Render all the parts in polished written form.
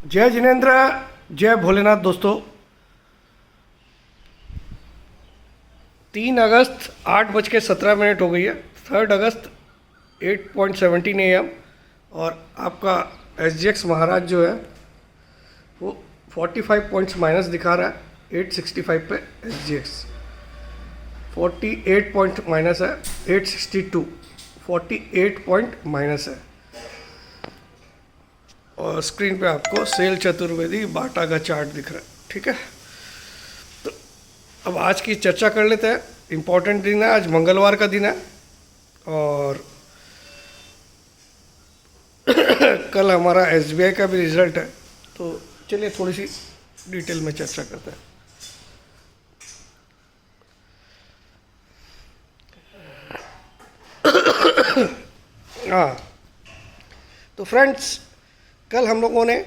जय जिनेन्द्र, जय भोलेनाथ। दोस्तों 3 अगस्त 8:17 हो गई है। 3 अगस्त 8:17 AM और आपका SGX महाराज जो है वो 45 पॉइंट्स माइनस दिखा रहा है 865 पे। SGX 48 पॉइंट माइनस है 862, 48 पॉइंट माइनस है। और स्क्रीन पे आपको सेल चतुर्वेदी बाटा का चार्ट दिख रहा है। ठीक है, तो अब आज की चर्चा कर लेते हैं। इम्पोर्टेंट दिन है, आज मंगलवार का दिन है और कल हमारा SBI का भी रिजल्ट है। तो चलिए थोड़ी सी डिटेल में चर्चा करते हैं। हाँ, तो फ्रेंड्स कल हम लोगों ने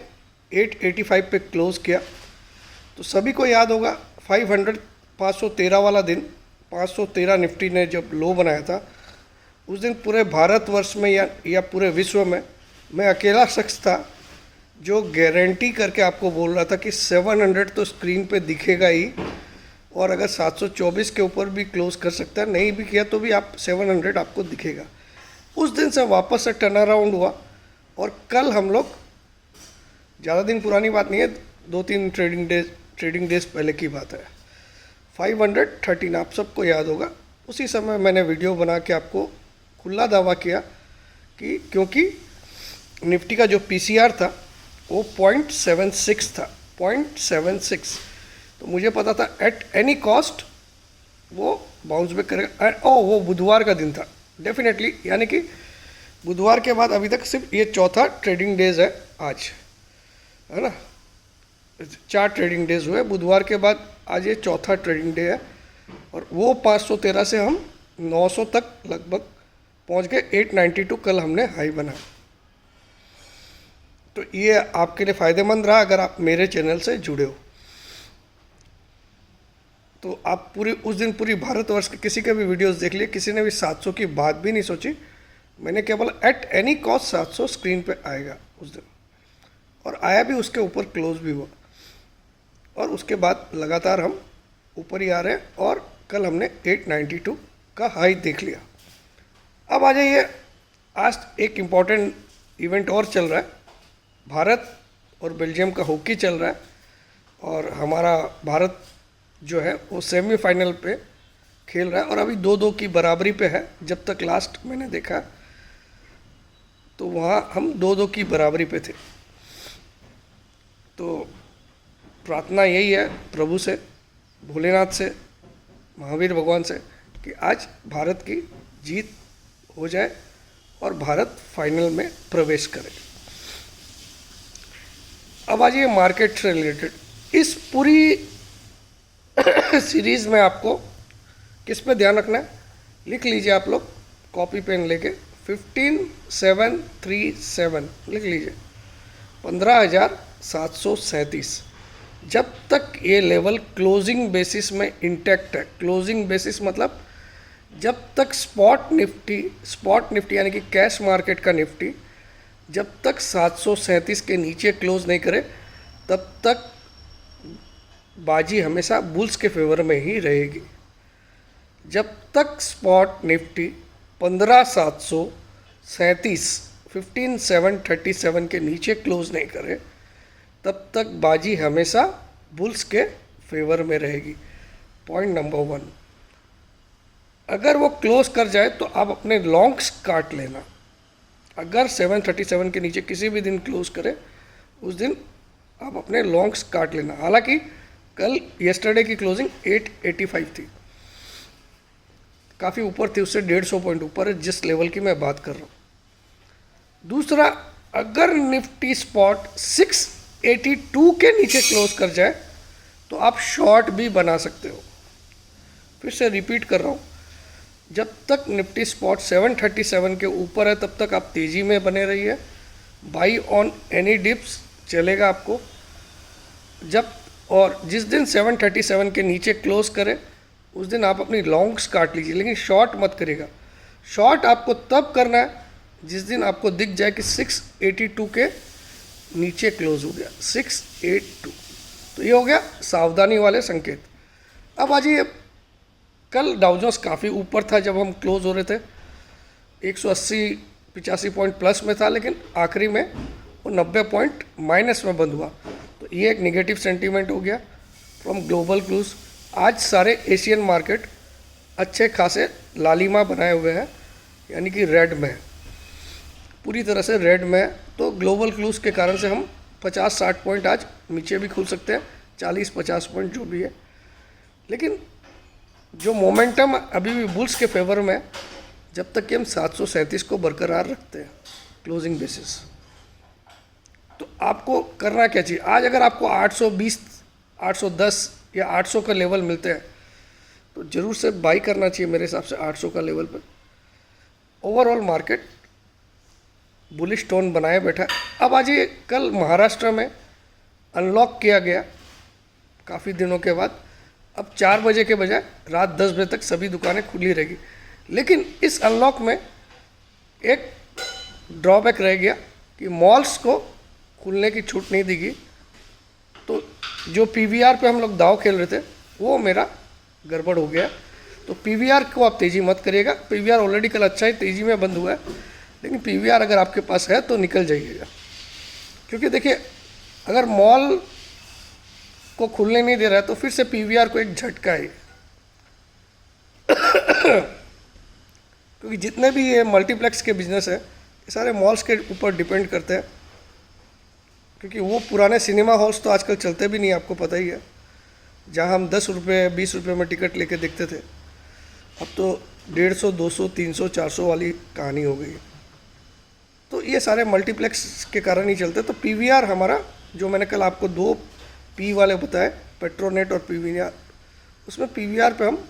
885 पे क्लोज किया। तो सभी को याद होगा 513 वाला दिन, 513 निफ्टी ने जब लो बनाया था, उस दिन पूरे भारतवर्ष में या पूरे विश्व में मैं अकेला शख्स था जो गारंटी करके आपको बोल रहा था कि 700 तो स्क्रीन पे दिखेगा ही, और अगर 724 के ऊपर भी क्लोज कर सकता है, नहीं भी किया तो भी आप 700 आपको दिखेगा। उस दिन से वापस से टर्न अराउंड हुआ और कल हम लोग, ज़्यादा दिन पुरानी बात नहीं है, 2-3 ट्रेडिंग डेज पहले की बात है, 513 आप सबको याद होगा। उसी समय मैंने वीडियो बना के आपको खुला दावा किया कि क्योंकि निफ्टी का जो PCR था वो 0.76 था, 0.76, तो मुझे पता था एट एनी कॉस्ट वो बाउंस बैक करेगा। वो बुधवार का दिन था डेफिनेटली, यानी कि बुधवार के बाद अभी तक सिर्फ ये चौथा ट्रेडिंग डेज है आज, है ना। 4 ट्रेडिंग डेज हुए, बुधवार के बाद आज ये चौथा ट्रेडिंग डे है। और वो 513 से हम 900 तक लगभग पहुंच गए। 892 कल हमने हाई बना। तो ये आपके लिए फ़ायदेमंद रहा अगर आप मेरे चैनल से जुड़े हो। तो आप उस दिन पूरी भारतवर्ष के किसी के भी वीडियोस देख लिए, किसी ने भी 700 की बात भी नहीं सोची। मैंने क्या बोला, एट एनी कॉस्ट 700 स्क्रीन पे आएगा उस दिन, और आया भी, उसके ऊपर क्लोज भी हुआ। और उसके बाद लगातार हम ऊपर ही आ रहे हैं और कल हमने 892 का हाई देख लिया। अब आ जाइए, आज एक इम्पॉर्टेंट इवेंट और चल रहा है। भारत और बेल्जियम का हॉकी चल रहा है और हमारा भारत जो है वो सेमीफाइनल पे खेल रहा है और अभी 2-2 की बराबरी पे है। जब तक लास्ट मैंने देखा तो वहाँ हम 2-2 की बराबरी पे थे। तो प्रार्थना यही है प्रभु से, भोलेनाथ से, महावीर भगवान से कि आज भारत की जीत हो जाए और भारत फाइनल में प्रवेश करे। अब आज ये मार्केट से रिलेटेड इस पूरी सीरीज़ में आपको किस पे ध्यान रखना है, लिख लीजिए आप लोग कॉपी पेन लेके। 15737 लिख लीजिए, 15,737। जब तक ये लेवल क्लोजिंग बेसिस में इंटैक्ट है, क्लोजिंग बेसिस मतलब जब तक स्पॉट निफ्टी यानी कि कैश मार्केट का निफ्टी जब तक 737 के नीचे क्लोज नहीं करे, तब तक बाजी हमेशा बुल्स के फेवर में ही रहेगी। जब तक स्पॉट निफ्टी 15,737 के नीचे क्लोज नहीं करे, तब तक बाजी हमेशा बुल्स के फेवर में रहेगी। पॉइंट नंबर 1, अगर वो क्लोज कर जाए तो आप अपने लॉन्ग्स काट लेना। अगर 737 के नीचे किसी भी दिन क्लोज करे, उस दिन आप अपने लॉन्ग्स काट लेना। हालांकि कल येस्टरडे की क्लोजिंग 885 थी, काफ़ी ऊपर थी, उससे 150 पॉइंट ऊपर है जिस लेवल की मैं बात कर रहा हूँ। दूसरा, अगर निफ्टी स्पॉट 682 के नीचे क्लोज कर जाए तो आप शॉर्ट भी बना सकते हो। फिर से रिपीट कर रहा हूँ, जब तक निफ्टी स्पॉट 737 के ऊपर है तब तक आप तेज़ी में बने रहिए। बाई ऑन एनी डिप्स चलेगा आपको। और जिस दिन 737 के नीचे क्लोज करे उस दिन आप अपनी लॉन्ग्स काट लीजिए, लेकिन शॉर्ट मत करेगा। शॉर्ट आपको तब करना है जिस दिन आपको दिख जाए कि 682 के नीचे क्लोज हो गया 682। तो ये हो गया सावधानी वाले संकेत। अब आज ये कल डाउ जोन्स काफ़ी ऊपर था जब हम क्लोज हो रहे थे, 180-85 पॉइंट प्लस में था, लेकिन आखिरी में वो 90 पॉइंट माइनस में बंद हुआ। तो ये एक निगेटिव सेंटीमेंट हो गया फ्रॉम ग्लोबल क्लूज। आज सारे एशियन मार्केट अच्छे खासे लालिमा बनाए हुए हैं, यानी कि रेड में, पूरी तरह से रेड में। तो ग्लोबल क्लूज के कारण से हम 50-60 पॉइंट आज नीचे भी खुल सकते हैं, 40-50 पॉइंट जो भी है। लेकिन जो मोमेंटम अभी भी बुल्स के फेवर में, जब तक कि हम 737 को बरकरार रखते हैं क्लोजिंग बेसिस। तो आपको करना क्या चाहिए? आज अगर आपको 820, 810 या 800 का लेवल मिलते हैं तो ज़रूर से बाई करना चाहिए मेरे हिसाब से 800 का लेवल पर। ओवरऑल मार्केट बुलिश टोन बनाए बैठा है। अब आज ये कल महाराष्ट्र में अनलॉक किया गया काफ़ी दिनों के बाद। अब 4 बजे के बजाय रात 10 बजे तक सभी दुकानें खुली रहेगी। लेकिन इस अनलॉक में एक ड्रॉबैक रह गया कि मॉल्स को खुलने की छूट नहीं दी गई। तो जो पीवीआर पे हम लोग दाव खेल रहे थे वो मेरा गड़बड़ हो गया। तो पीवीआर को आप तेज़ी मत करिएगा। पीवीआर ऑलरेडी कल अच्छा ही तेज़ी में बंद हुआ है, लेकिन पीवीआर अगर आपके पास है तो निकल जाइएगा। क्योंकि देखिए, अगर मॉल को खुलने नहीं दे रहा है तो फिर से पीवीआर को एक झटका है। क्योंकि जितने भी ये मल्टीप्लेक्स के बिजनेस है ये सारे मॉल्स के ऊपर डिपेंड करते हैं। क्योंकि वो पुराने सिनेमा हॉल्स तो आजकल चलते भी नहीं, आपको पता ही है। जहाँ हम 10 रुपये 20 रुपये में टिकट लेके देखते थे, अब तो 150, 200, 300, 400 वाली कहानी हो गई। तो ये सारे मल्टीप्लेक्स के कारण ही चलते। तो पीवीआर हमारा, जो मैंने कल आपको 2 पी वाले बताए, पेट्रोनेट और पीवीआर, उसमें पीवीआर पे हम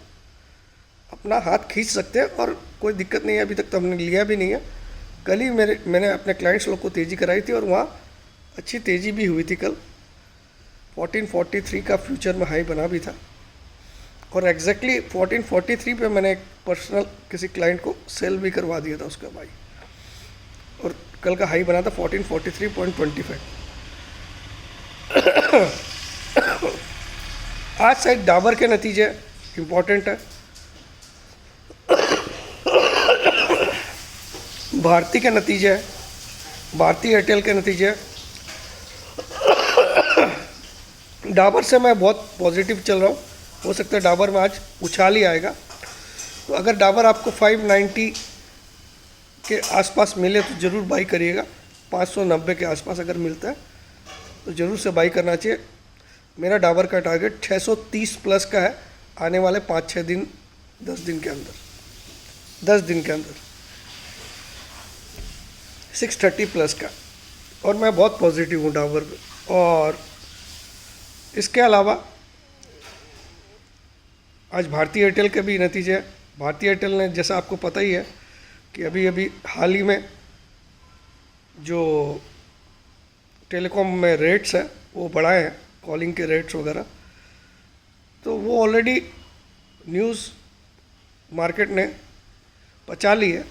अपना हाथ खींच सकते हैं और कोई दिक्कत नहीं है। अभी तक तो हमने लिया भी नहीं है। कल ही मैंने अपने क्लाइंट्स लोग को तेज़ी कराई थी और वहाँ अच्छी तेज़ी भी हुई थी। कल 1443 का फ्यूचर में हाई बना भी था और एग्जैक्टली 1443 पे मैंने एक पर्सनल किसी क्लाइंट को सेल भी करवा दिया था उसका भाई। और कल का हाई बना था 1443.25। आज शायद डाबर के नतीजे इम्पॉर्टेंट है, भारती के नतीजे है, भारती एयरटेल के नतीजे है। डाबर से मैं बहुत पॉजिटिव चल रहा हूँ। हो सकता है डाबर में आज उछाल ही आएगा। तो अगर डाबर आपको 590 के आसपास मिले तो ज़रूर बाई करिएगा। 590 के आसपास अगर मिलता है तो ज़रूर से बाई करना चाहिए। मेरा डाबर का टारगेट 630 प्लस का है आने वाले 5-6 दिन, 10 दिन के अंदर, 10 दिन के अंदर 630 प्लस का। और मैं बहुत पॉजिटिव हूँ डाबर पे। और इसके अलावा आज भारती एयरटेल के भी नतीजे हैं। भारती एयरटेल ने, जैसा आपको पता ही है कि अभी अभी हाल ही में जो टेलीकॉम में रेट्स है वो बढ़ाए हैं, कॉलिंग के रेट्स वगैरह। तो वो ऑलरेडी न्यूज़ मार्केट ने पचा ली है।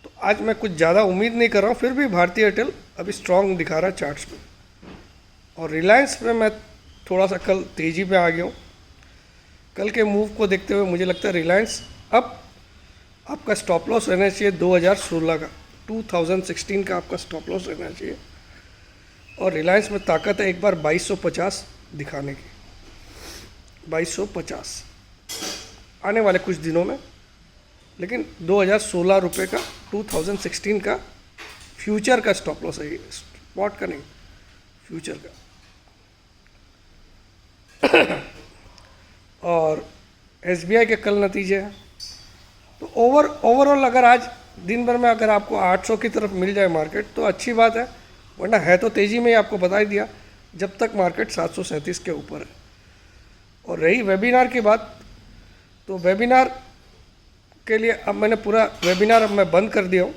तो आज मैं कुछ ज़्यादा उम्मीद नहीं कर रहा हूँ, फिर भी भारती एयरटेल अभी स्ट्रॉन्ग दिखा रहा है चार्ट्स पे। और रिलायंस पे मैं थोड़ा सा कल तेज़ी पे आ गया हूँ। कल के मूव को देखते हुए मुझे लगता है रिलायंस, अब आपका स्टॉप लॉस रहना चाहिए 2016 का, 2016 का आपका स्टॉप लॉस रहना चाहिए। और रिलायंस में ताकत है एक बार 2250 दिखाने की, 2250 आने वाले कुछ दिनों में। लेकिन 2016 रुपये का 2016 का फ्यूचर का स्टॉप लॉस है, स्पॉट का नहीं, फ्यूचर का। और एसबीआई के कल नतीजे हैं। तो ओवरऑल अगर आज दिन भर में अगर आपको 800 की तरफ मिल जाए मार्केट तो अच्छी बात है, वरना है तो तेज़ी में ही आपको बता ही दिया, जब तक मार्केट 737 के ऊपर है। और रही वेबिनार की बात, तो वेबिनार के लिए अब मैंने पूरा वेबिनार अब मैं बंद कर दिया हूँ,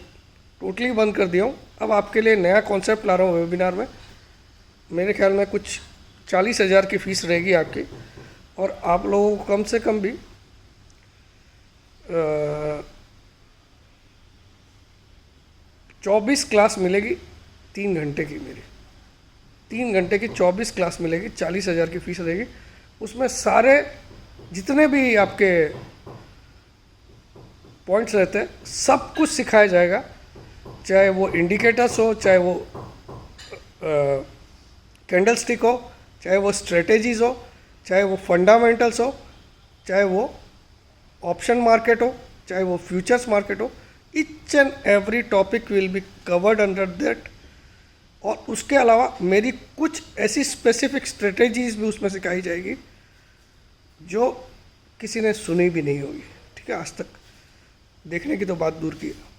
टोटली बंद कर दिया हूँ। अब आपके लिए नया कॉन्सेप्ट ला रहा हूँ वेबिनार में। मेरे ख्याल में कुछ 40,000 की फ़ीस रहेगी आपकी, और आप लोगों को कम से कम भी 24 क्लास मिलेगी 3 घंटे की मेरी। 3 घंटे की 24 क्लास मिलेगी, 40,000 की फ़ीस रहेगी। उसमें सारे जितने भी आपके पॉइंट्स रहते हैं सब कुछ सिखाया जाएगा, चाहे वो इंडिकेटर्स हो, चाहे वो कैंडल स्टिक हो, चाहे वो स्ट्रेटेजीज हो, चाहे वो फंडामेंटल्स हो, चाहे वो ऑप्शन मार्केट हो, चाहे वो फ्यूचर्स मार्केट हो। Each and every topic will be covered under that. और उसके अलावा मेरी कुछ ऐसी स्पेसिफिक स्ट्रेटेजीज भी उसमें सिखाई जाएगी जो किसी ने सुनी भी नहीं होगी, ठीक है, आज तक। देखने की तो बात दूर की है।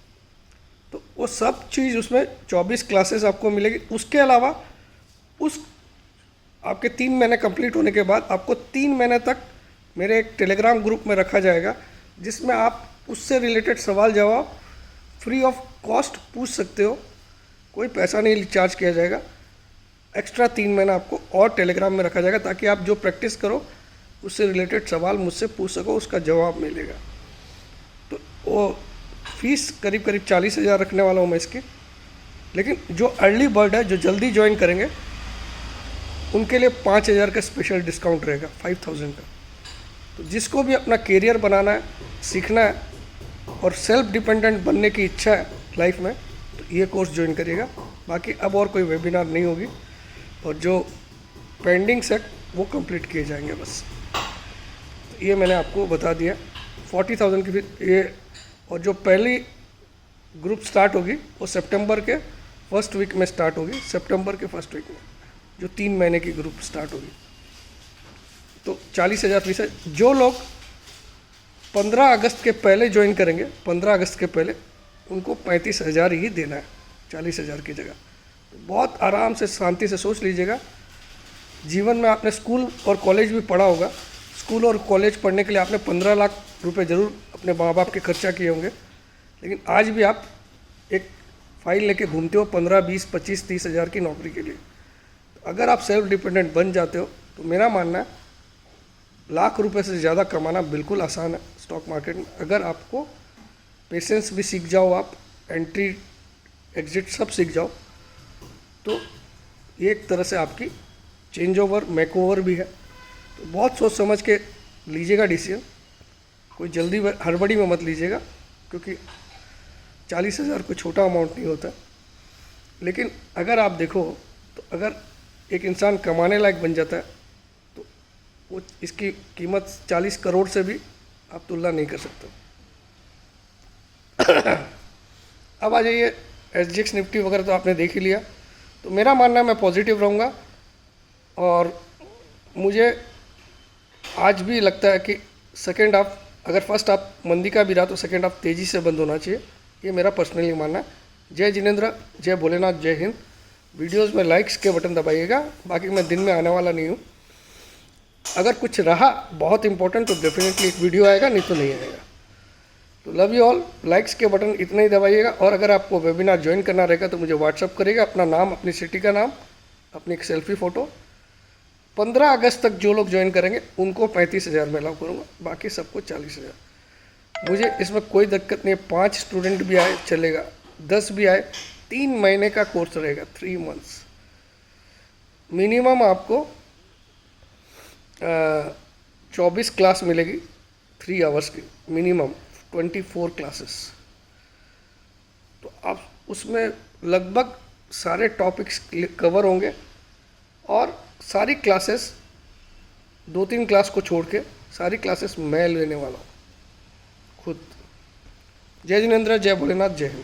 तो वो सब चीज़ उसमें 24 क्लासेस आपको मिलेगी। उसके अलावा उस आपके 3 महीने कंप्लीट होने के बाद आपको 3 महीने तक मेरे एक टेलीग्राम ग्रुप में रखा जाएगा, जिसमें आप उससे रिलेटेड सवाल जवाब फ्री ऑफ कॉस्ट पूछ सकते हो। कोई पैसा नहीं चार्ज किया जाएगा। एक्स्ट्रा 3 महीना आपको और टेलीग्राम में रखा जाएगा, ताकि आप जो प्रैक्टिस करो उससे रिलेटेड सवाल मुझसे पूछ सको, उसका जवाब मिलेगा। तो वो फीस करीब करीब 40,000 रखने वाला हूँ मैं इसकी। लेकिन जो अर्ली बर्ड है, जो जल्दी ज्वाइन करेंगे, उनके लिए 5,000 का स्पेशल डिस्काउंट रहेगा, 5,000 का। तो जिसको भी अपना करियर बनाना है, सीखना है और सेल्फ डिपेंडेंट बनने की इच्छा है लाइफ में, तो ये कोर्स ज्वाइन करिएगा। बाकी अब और कोई वेबिनार नहीं होगी, और जो पेंडिंग सेट वो कंप्लीट किए जाएंगे बस। तो ये मैंने आपको बता दिया। 40,000 की भी ये, और जो पहली ग्रुप स्टार्ट होगी वो सितंबर के फर्स्ट वीक में स्टार्ट होगी, सितंबर के फर्स्ट वीक में, जो 3 महीने की ग्रुप स्टार्ट होगी। तो 40,000 फीस है। जो लोग 15 अगस्त के पहले ज्वाइन करेंगे, 15 अगस्त के पहले, उनको 35,000 ही देना है 40,000 की जगह। तो बहुत आराम से शांति से सोच लीजिएगा। जीवन में आपने स्कूल और कॉलेज भी पढ़ा होगा। स्कूल और कॉलेज पढ़ने के लिए आपने 15 लाख रुपए ज़रूर अपने माँ बाप के खर्चा किए होंगे, लेकिन आज भी आप एक फाइल लेके घूमते हो 15, 20, 25, 30,000 की नौकरी के लिए। तो अगर आप सेल्फ डिपेंडेंट बन जाते हो, तो मेरा मानना है लाख रुपए से ज़्यादा कमाना बिल्कुल आसान है स्टॉक मार्केट में। अगर आपको पेशेंस भी सीख जाओ, आप एंट्री एग्जिट सब सीख जाओ, तो ये एक तरह से आपकी चेंज ओवर मेक ओवर भी है। तो बहुत सोच समझ के लीजिएगा डिसीजन, कोई जल्दी हड़बड़ी में मत लीजिएगा, क्योंकि 40,000 कोई छोटा अमाउंट नहीं होता। लेकिन अगर आप देखो, तो अगर एक इंसान कमाने लायक बन जाता है, तो वो इसकी कीमत 40 करोड़ से भी आप तुलना नहीं कर सकते। अब आ जाइए, SGX निफ्टी वगैरह तो आपने देख ही लिया। तो मेरा मानना है मैं पॉजिटिव रहूँगा, और मुझे आज भी लगता है कि सेकेंड हाफ, अगर फर्स्ट हाफ मंदी का भी रहा, तो सेकेंड हाफ तेज़ी से बंद होना चाहिए। ये मेरा पर्सनली मानना है। जय जिनेंद्र, जय भोलेनाथ, जय हिंद। वीडियोस में लाइक्स के बटन दबाइएगा। बाकी मैं दिन में आने वाला नहीं हूँ। अगर कुछ रहा बहुत इंपॉर्टेंट तो डेफिनेटली एक वीडियो आएगा, नहीं तो नहीं आएगा। तो लव यू ऑल। लाइक्स के बटन इतना ही दबाइएगा। और अगर आपको वेबिनार ज्वाइन करना रहेगा तो मुझे व्हाट्सअप करिएगा, अपना नाम, अपनी सिटी का नाम, अपनी एक सेल्फी फ़ोटो। 15 अगस्त तक जो लोग ज्वाइन करेंगे उनको 35,000 में अलाउ करूँगा, बाकी सबको 40,000। मुझे इसमें कोई दिक्कत नहीं है। 5 स्टूडेंट भी आए चलेगा, 10 भी आए। 3 महीने का कोर्स रहेगा, 3 मंथ्स। मिनिमम आपको 24 क्लास मिलेगी, 3 आवर्स की मिनिमम, 24 क्लासेस। तो आप उसमें लगभग सारे टॉपिक्स कवर होंगे, और सारी क्लासेस 2-3 क्लास को छोड़ के सारी क्लासेस मैं लेने वाला हूँ खुद। जय जिनेंद्र, जय भोलेनाथ, जय हिंद।